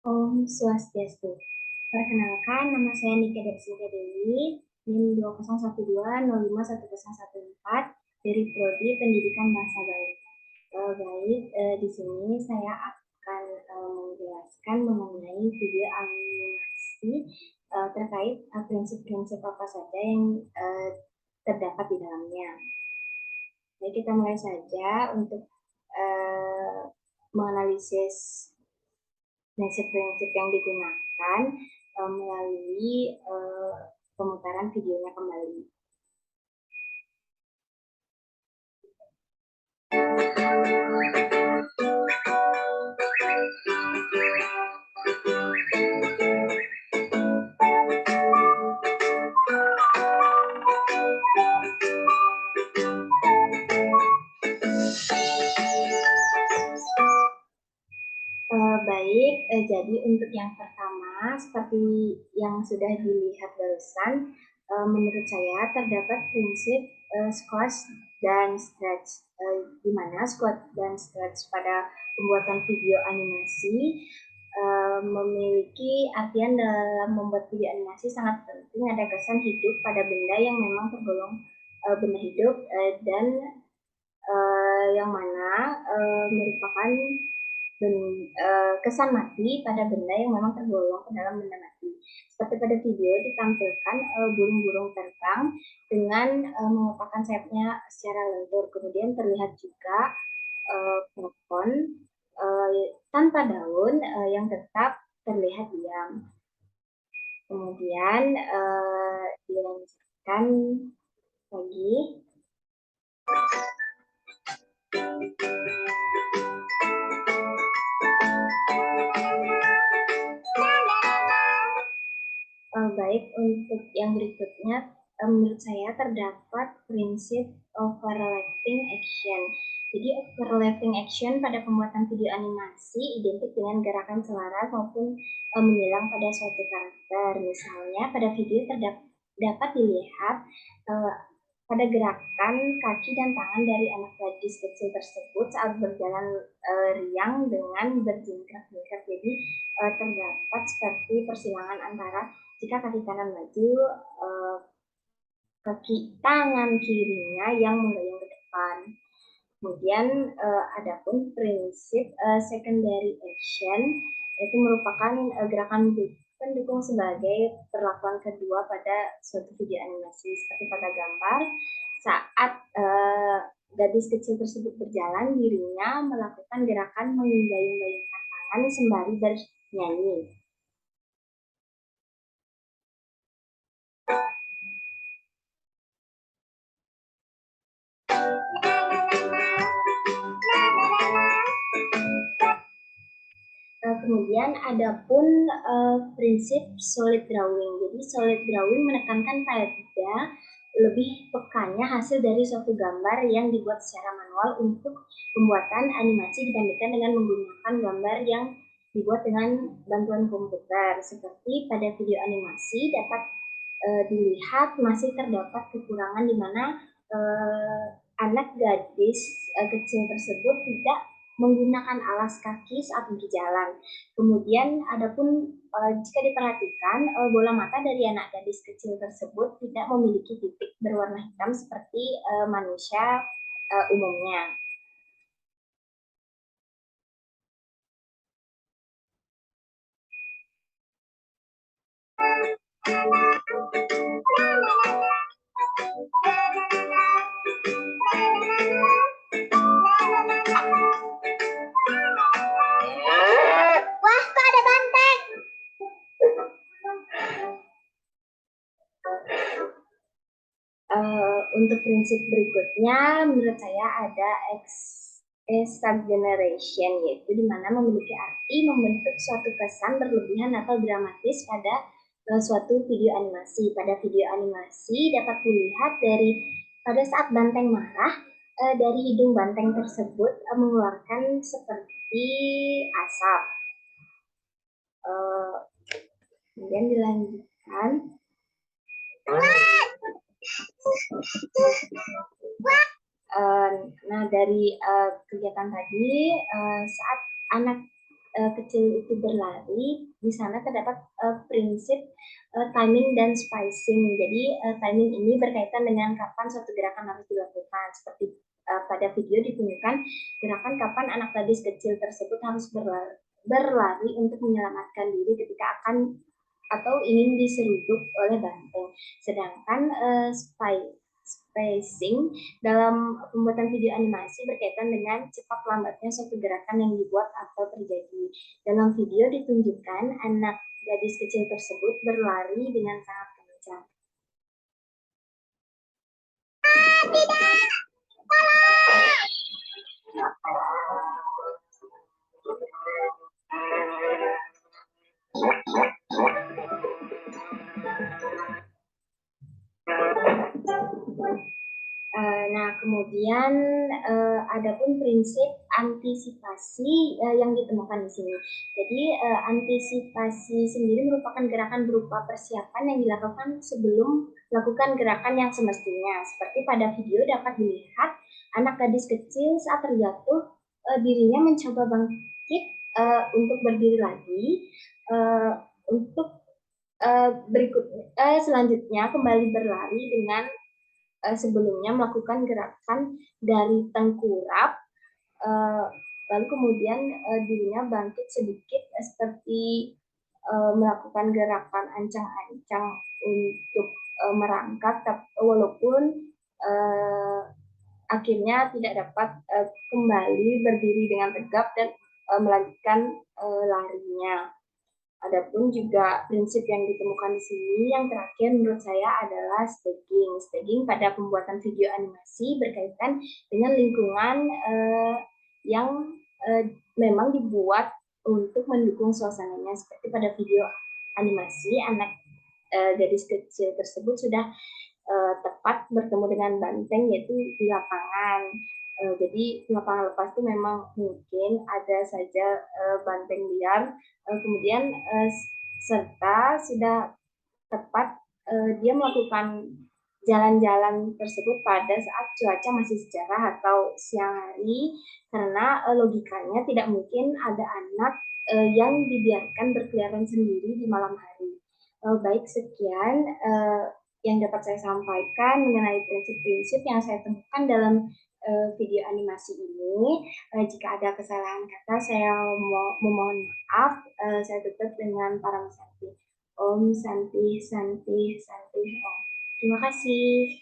Om Swastiastu. Perkenalkan, nama saya Nika Dersinta Dewi, NIM 2012051114 dari Prodi Pendidikan Bahasa Bali. Di sini saya akan menjelaskan mengenai video animasi terkait prinsip-prinsip apa saja yang terdapat di dalamnya. Jadi kita mulai saja untuk menganalisis prinsip-prinsip yang digunakan melalui pemutaran videonya kembali. Jadi untuk yang pertama, seperti yang sudah dilihat barusan, menurut saya terdapat prinsip squash dan stretch, di mana squat dan stretch pada pembuatan video animasi memiliki artian dalam membuat video animasi sangat penting ada kesan hidup pada benda yang memang tergolong benda hidup dan yang mana merupakan kesan mati pada benda yang memang tergolong ke dalam benda mati. Seperti pada video ditampilkan burung-burung terbang dengan mengepakkan sayapnya secara lentur. Kemudian terlihat juga pohon tanpa daun yang tetap terlihat diam. Kemudian dilanjutkan lagi. Baik, untuk yang berikutnya, menurut saya terdapat prinsip overlapping action. Jadi overlapping action pada pembuatan video animasi identik dengan gerakan selaras maupun menyelang pada suatu karakter. Misalnya pada video dapat dilihat pada gerakan kaki dan tangan dari anak gadis kecil tersebut saat berjalan riang dengan berjingkrak-jingkrak. Jadi terdapat seperti persilangan antara jika kaki kanan maju, kaki tangan kirinya yang menggayung ke depan. Kemudian adapun prinsip secondary action itu merupakan gerakan pendukung sebagai perlakuan kedua pada suatu video animasi seperti pada gambar saat gadis kecil tersebut berjalan, dirinya melakukan gerakan menggayung-gayungkan tangan sembari bernyanyi. Kemudian ada pun prinsip solid drawing. Jadi solid drawing menekankan pada lebih pekanya hasil dari suatu gambar yang dibuat secara manual untuk pembuatan animasi dibandingkan dengan menggunakan gambar yang dibuat dengan bantuan komputer. Seperti pada video animasi dapat dilihat masih terdapat kekurangan di mana anak gadis kecil tersebut tidak menggunakan alas kaki saat berjalan. Kemudian adapun jika diperhatikan bola mata dari anak gadis kecil tersebut tidak memiliki titik berwarna hitam seperti manusia umumnya. Untuk prinsip berikutnya, menurut saya ada exaggeration, yaitu di mana memiliki arti membentuk suatu kesan berlebihan atau dramatis pada suatu video animasi. Pada video animasi dapat dilihat pada saat banteng marah, dari hidung banteng tersebut mengeluarkan seperti asap. Kemudian dilanjutkan. Nah, dari kegiatan tadi, saat anak kecil itu berlari, di sana terdapat prinsip timing dan spacing. Jadi timing ini berkaitan dengan kapan suatu gerakan harus dilakukan. Seperti pada video ditunjukkan gerakan kapan anak gadis kecil tersebut harus berlari untuk menyelamatkan diri ketika akan atau ingin diseruduk oleh banteng. Sedangkan spacing dalam pembuatan video animasi berkaitan dengan cepat lambatnya suatu gerakan yang dibuat atau terjadi. Dalam video ditunjukkan anak gadis kecil tersebut berlari dengan sangat kencang. Nah, kemudian adapun prinsip antisipasi yang ditemukan di sini. Jadi antisipasi sendiri merupakan gerakan berupa persiapan yang dilakukan sebelum melakukan gerakan yang semestinya. Seperti pada video dapat dilihat anak gadis kecil saat terjatuh dirinya mencoba bangkit untuk berdiri lagi untuk selanjutnya kembali berlari dengan sebelumnya melakukan gerakan dari tengkurap, lalu kemudian dirinya bangkit sedikit seperti melakukan gerakan ancang-ancang untuk merangkak, walaupun akhirnya tidak dapat kembali berdiri dengan tegap dan melanjutkan larinya. Adapun juga prinsip yang ditemukan di sini yang terakhir menurut saya adalah staging. Staging pada pembuatan video animasi berkaitan dengan lingkungan yang memang dibuat untuk mendukung suasananya. Seperti pada video animasi, anak gadis kecil tersebut sudah tepat bertemu dengan banteng, yaitu di lapangan. Jadi lapangan lepas itu memang mungkin ada saja banteng liar, kemudian serta sudah tepat dia melakukan jalan-jalan tersebut pada saat cuaca masih cerah atau siang hari, karena logikanya tidak mungkin ada anak yang dibiarkan berkeliaran sendiri di malam hari. Baik, sekian yang dapat saya sampaikan mengenai prinsip-prinsip yang saya temukan dalam video animasi ini. Jika ada kesalahan kata, saya memohon maaf. Saya tutup dengan para Santi. Om Santi, Santi, Santi, Om. Terima kasih.